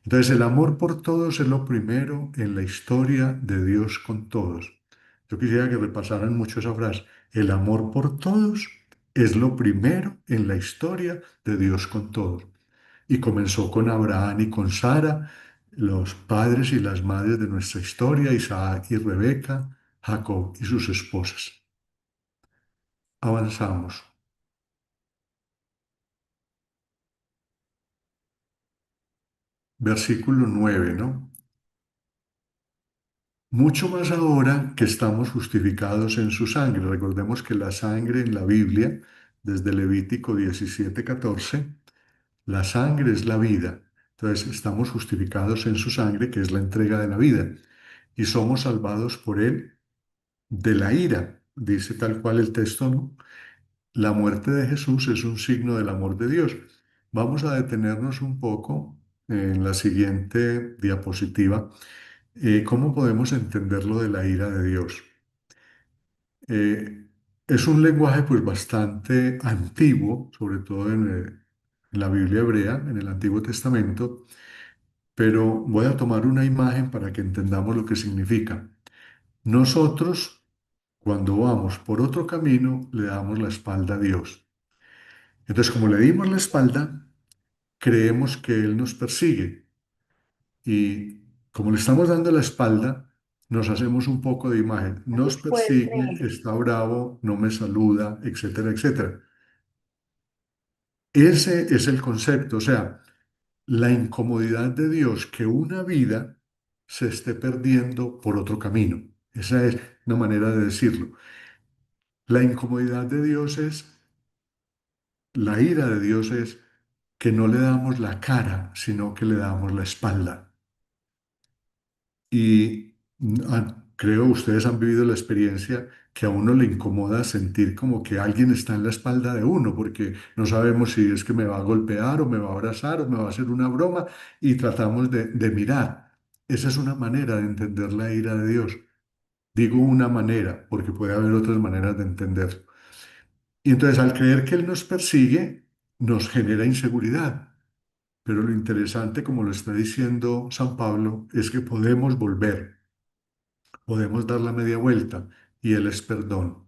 A: Entonces, el amor por todos es lo primero en la historia de Dios con todos. Yo quisiera que repasaran mucho esa frase. El amor por todos es lo primero en la historia de Dios con todos. Y comenzó con Abraham y con Sara, los padres y las madres de nuestra historia, Isaac y Rebeca, Jacob y sus esposas. Avanzamos. Versículo 9, ¿no? Mucho más ahora que estamos justificados en su sangre. Recordemos que la sangre en la Biblia, desde Levítico 17:14, la sangre es la vida. Entonces estamos justificados en su sangre, que es la entrega de la vida, y somos salvados por él de la ira. Dice tal cual el texto, ¿no? La muerte de Jesús es un signo del amor de Dios. Vamos a detenernos un poco en la siguiente diapositiva. ¿Cómo podemos entender lo de la ira de Dios? Eh, es un lenguaje pues bastante antiguo, sobre todo en la Biblia hebrea, en el Antiguo Testamento, pero voy a tomar una imagen para que entendamos lo que significa. Nosotros, cuando vamos por otro camino, le damos la espalda a Dios. Entonces, como le dimos la espalda, creemos que Él nos persigue y como le estamos dando la espalda, nos hacemos un poco de imagen. Nos persigue, está bravo, no me saluda, etcétera, etcétera. Ese es el concepto, o sea, la incomodidad de Dios que una vida se esté perdiendo por otro camino. Esa es una manera de decirlo. La incomodidad de Dios es, la ira de Dios es que no le damos la cara, sino que le damos la espalda. Y creo ustedes han vivido la experiencia que a uno le incomoda sentir como que alguien está en la espalda de uno, porque no sabemos si es que me va a golpear o me va a abrazar o me va a hacer una broma y tratamos de mirar. Esa es una manera de entender la ira de Dios. Digo una manera, porque puede haber otras maneras de entenderlo. Y entonces al creer que Él nos persigue, nos genera inseguridad. Pero lo interesante, como lo está diciendo San Pablo, es que podemos volver. Podemos dar la media vuelta y Él es perdón.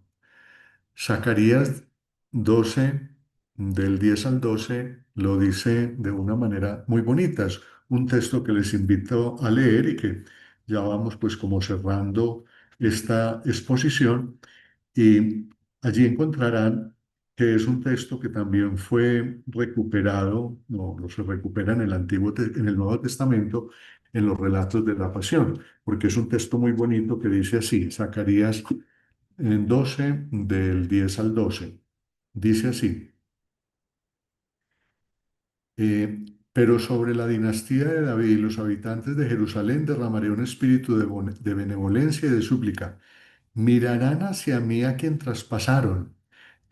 A: Zacarías 12, del 10 al 12, lo dice de una manera muy bonita. Es un texto que les invito a leer y que ya vamos pues como cerrando esta exposición y allí encontrarán que es un texto que también fue recuperado, no, se recupera en el en el Nuevo Testamento, en los relatos de la Pasión, porque es un texto muy bonito que dice así, Zacarías 12, del 10 al 12, dice así, pero sobre la dinastía de David y los habitantes de Jerusalén derramaré un espíritu de benevolencia y de súplica. Mirarán hacia mí a quien traspasaron.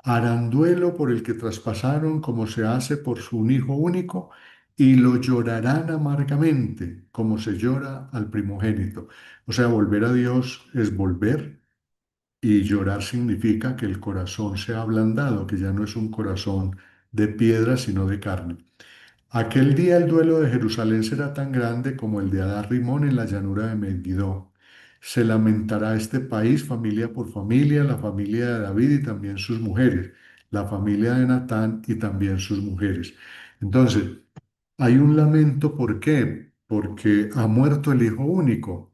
A: Harán duelo por el que traspasaron como se hace por su un hijo único y lo llorarán amargamente como se llora al primogénito. O sea, volver a Dios es volver y llorar significa que el corazón se ha ablandado, que ya no es un corazón de piedra sino de carne. Aquel día el duelo de Jerusalén será tan grande como el de Adar Rimón en la llanura de Megiddo. Se lamentará este país familia por familia, la familia de David y también sus mujeres, la familia de Natán y también sus mujeres. Entonces, hay un lamento, ¿por qué? Porque ha muerto el hijo único,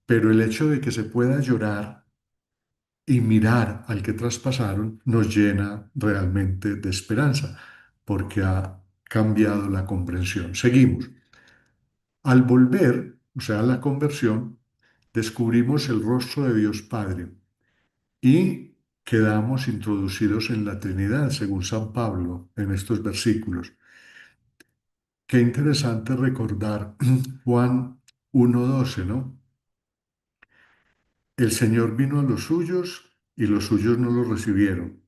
A: pero el hecho de que se pueda llorar y mirar al que traspasaron nos llena realmente de esperanza, porque ha cambiado la comprensión. Seguimos. Al volver, o sea, la conversión, descubrimos el rostro de Dios Padre y quedamos introducidos en la Trinidad, según San Pablo, en estos versículos. Qué interesante recordar Juan 1:12, ¿no? El Señor vino a los suyos y los suyos no lo recibieron,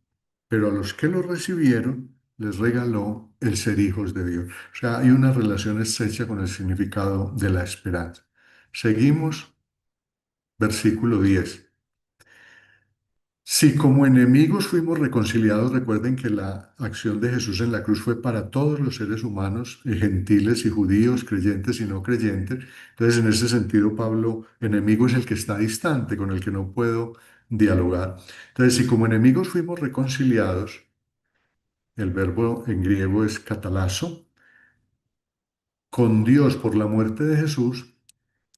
A: pero a los que lo recibieron les regaló el ser hijos de Dios. O sea, hay una relación estrecha con el significado de la esperanza. Seguimos, versículo 10. Si como enemigos fuimos reconciliados, recuerden que la acción de Jesús en la cruz fue para todos los seres humanos, gentiles y judíos, creyentes y no creyentes. Entonces, en ese sentido, Pablo, enemigo es el que está distante, con el que no puedo dialogar. Entonces, si como enemigos fuimos reconciliados, el verbo en griego es catalazo, con Dios por la muerte de Jesús,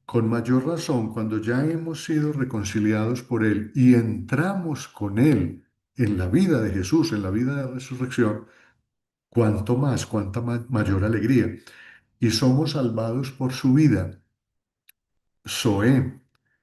A: con mayor razón, cuando ya hemos sido reconciliados por Él y entramos con Él en la vida de Jesús, en la vida de resurrección, cuánto más, mayor alegría. Y somos salvados por su vida. Zoe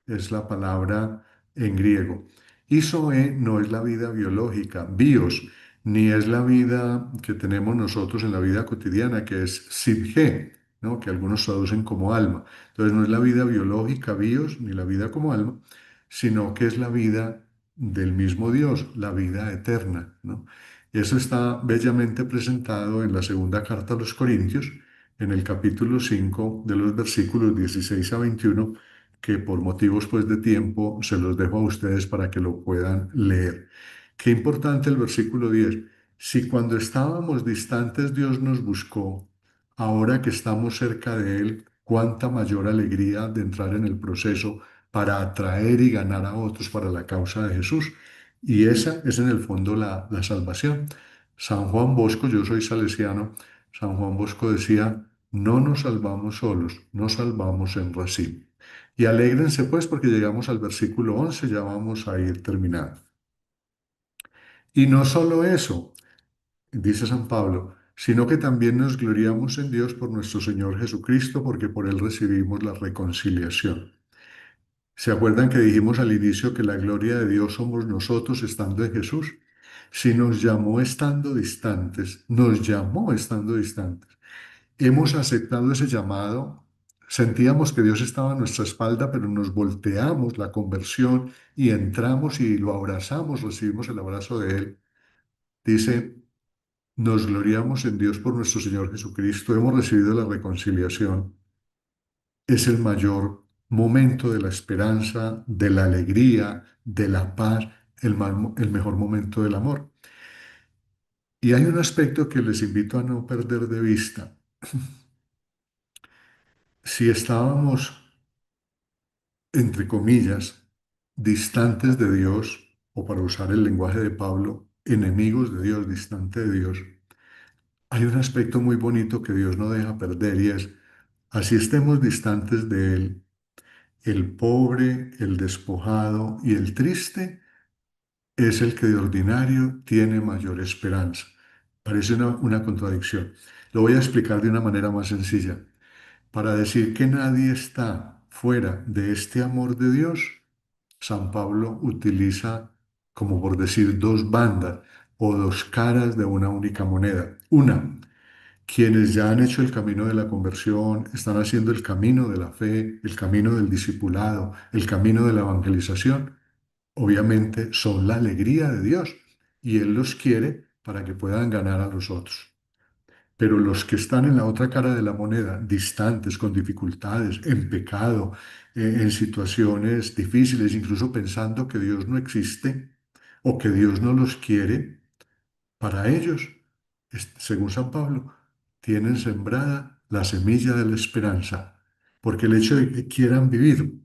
A: es la palabra en griego. Y Zoe no es la vida biológica, bios, ni es la vida que tenemos nosotros en la vida cotidiana, que es psique, ¿no? Que algunos traducen como alma. Entonces no es la vida biológica, bios, ni la vida como alma, sino que es la vida del mismo Dios, la vida eterna, ¿no? Eso está bellamente presentado en la segunda carta a los Corintios, en el capítulo 5 de los versículos 16 a 21, que por motivos pues de tiempo se los dejo a ustedes para que lo puedan leer. Qué importante el versículo 10. Si cuando estábamos distantes Dios nos buscó, ahora que estamos cerca de Él, cuánta mayor alegría de entrar en el proceso para atraer y ganar a otros para la causa de Jesús. Y esa es en el fondo la salvación. San Juan Bosco, yo soy salesiano, San Juan Bosco decía, no nos salvamos solos, nos salvamos en racimo. Y alégrense pues porque llegamos al versículo 11, ya vamos a ir terminando. Y no solo eso, dice San Pablo, sino que también nos gloriamos en Dios por nuestro Señor Jesucristo, porque por Él recibimos la reconciliación. ¿Se acuerdan que dijimos al inicio que la gloria de Dios somos nosotros estando en Jesús? Si nos llamó estando distantes, nos llamó estando distantes. Hemos aceptado ese llamado, sentíamos que Dios estaba a nuestra espalda, pero nos volteamos la conversión y entramos y lo abrazamos, recibimos el abrazo de Él. Dice, nos gloriamos en Dios por nuestro Señor Jesucristo, hemos recibido la reconciliación. Es el mayor momento de la esperanza, de la alegría, de la paz, el mejor momento del amor. Y hay un aspecto que les invito a no perder de vista. Si estábamos, entre comillas, distantes de Dios, o para usar el lenguaje de Pablo, enemigos de Dios, distante de Dios, hay un aspecto muy bonito que Dios no deja perder y es, así estemos distantes de Él, el pobre, el despojado y el triste es el que de ordinario tiene mayor esperanza. Parece una contradicción. Lo voy a explicar de una manera más sencilla. Para decir que nadie está fuera de este amor de Dios, San Pablo utiliza, como por decir, dos bandas o dos caras de una única moneda. Una, quienes ya han hecho el camino de la conversión, están haciendo el camino de la fe, el camino del discipulado, el camino de la evangelización, obviamente son la alegría de Dios y Él los quiere para que puedan ganar a los otros. Pero los que están en la otra cara de la moneda, distantes, con dificultades, en pecado, en situaciones difíciles, incluso pensando que Dios no existe o que Dios no los quiere, para ellos, según San Pablo, tienen sembrada la semilla de la esperanza, porque el hecho de que quieran vivir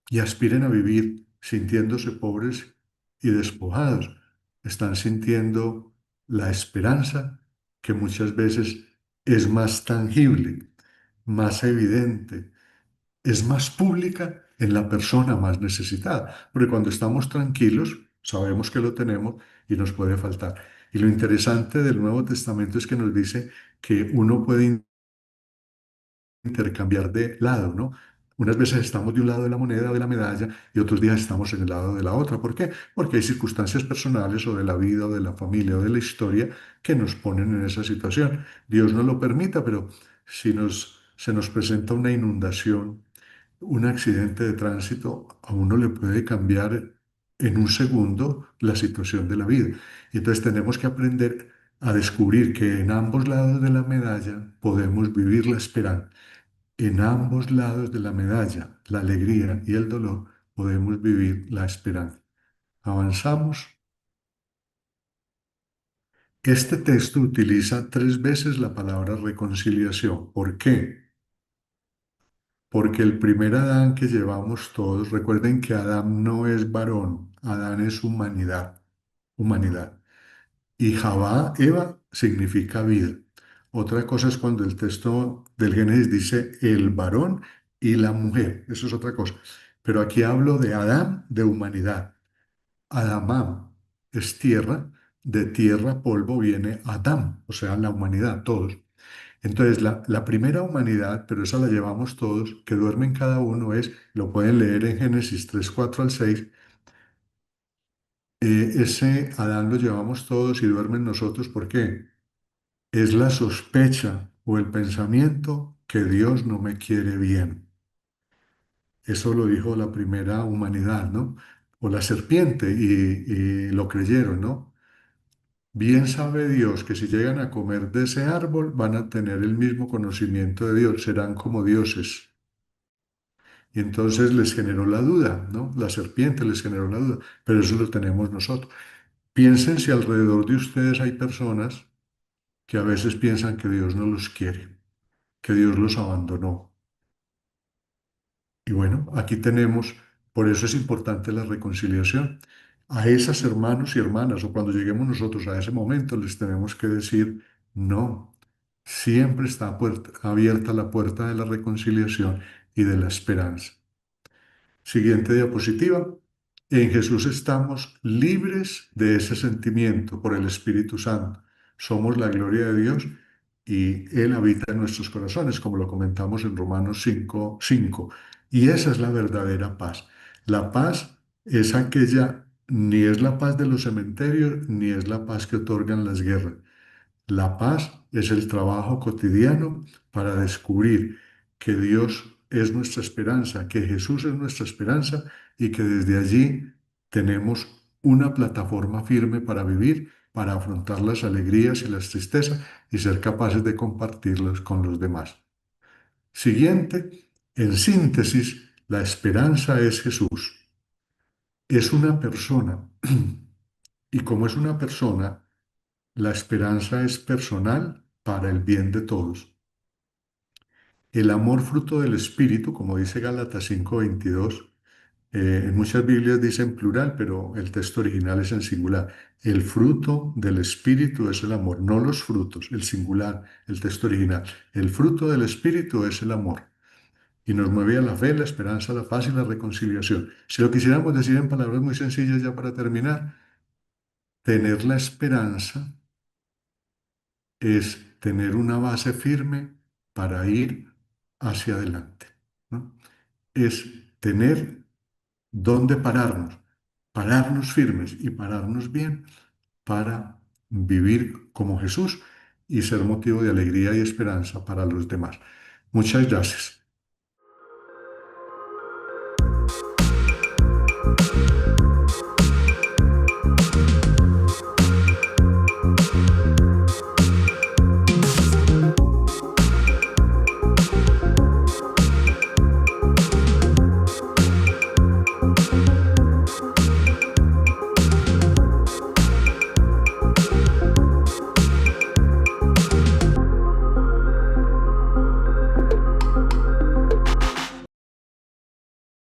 A: y aspiren a vivir sintiéndose pobres y despojados, están sintiendo la esperanza que muchas veces es más tangible, más evidente, es más pública en la persona más necesitada, porque cuando estamos tranquilos sabemos que lo tenemos y nos puede faltar. Y lo interesante del Nuevo Testamento es que nos dice que uno puede intercambiar de lado, ¿no? Unas veces estamos de un lado de la moneda o de la medalla y otros días estamos en el lado de la otra. ¿Por qué? Porque hay circunstancias personales o de la vida o de la familia o de la historia que nos ponen en esa situación. Dios no lo permita, pero si se nos presenta una inundación, un accidente de tránsito, a uno le puede cambiar en un segundo la situación de la vida. Y entonces tenemos que aprender a descubrir que en ambos lados de la medalla podemos vivir la esperanza. En ambos lados de la medalla, la alegría y el dolor, podemos vivir la esperanza. Avanzamos. Este texto utiliza 3 veces la palabra reconciliación. ¿Por qué? Porque el primer Adán que llevamos todos, recuerden que Adán no es varón, Adán es humanidad, humanidad. Y Javá, Eva, significa vida. Otra cosa es cuando el texto del Génesis dice el varón y la mujer, eso es otra cosa. Pero aquí hablo de Adán, de humanidad. Adamam es tierra, de tierra, polvo viene Adán, o sea, la humanidad, todos. Entonces, la primera humanidad, pero esa la llevamos todos, que duerme en cada uno es, lo pueden leer en Génesis 3 4 al 6. Ese Adán lo llevamos todos y duerme en nosotros, ¿por qué? Es la sospecha o el pensamiento que Dios no me quiere bien. Eso lo dijo la primera humanidad, ¿no? O la serpiente y lo creyeron, ¿no? Bien sabe Dios que si llegan a comer de ese árbol van a tener el mismo conocimiento de Dios, serán como dioses. Y entonces les generó la duda, ¿no? La serpiente les generó la duda, pero eso lo tenemos nosotros. Piensen si alrededor de ustedes hay personas que a veces piensan que Dios no los quiere, que Dios los abandonó. Y bueno, aquí tenemos, por eso es importante la reconciliación. A esas hermanos y hermanas, o cuando lleguemos nosotros a ese momento, les tenemos que decir, no, siempre está abierta la puerta de la reconciliación y de la esperanza. Siguiente diapositiva. En Jesús estamos libres de ese sentimiento por el Espíritu Santo. Somos la gloria de Dios y Él habita en nuestros corazones, como lo comentamos en Romanos 5:5. Y esa es la verdadera paz. La paz es aquella, ni es la paz de los cementerios, ni es la paz que otorgan las guerras. La paz es el trabajo cotidiano para descubrir que Dios es nuestra esperanza, que Jesús es nuestra esperanza y que desde allí tenemos una plataforma firme para vivir, para afrontar las alegrías y las tristezas y ser capaces de compartirlas con los demás. Siguiente, en síntesis, la esperanza es Jesús. Es una persona y como es una persona, la esperanza es personal para el bien de todos. El amor fruto del Espíritu, como dice Gálatas 5:22, en muchas Biblias dice en plural, pero el texto original es en singular. El fruto del Espíritu es el amor, no los frutos, el singular, el texto original. El fruto del Espíritu es el amor. Y nos mueve a la fe, la esperanza, la paz y la reconciliación. Si lo quisiéramos decir en palabras muy sencillas ya para terminar, tener la esperanza es tener una base firme para ir hacia adelante, ¿no? Es tener dónde pararnos, pararnos firmes y pararnos bien para vivir como Jesús y ser motivo de alegría y esperanza para los demás. Muchas gracias.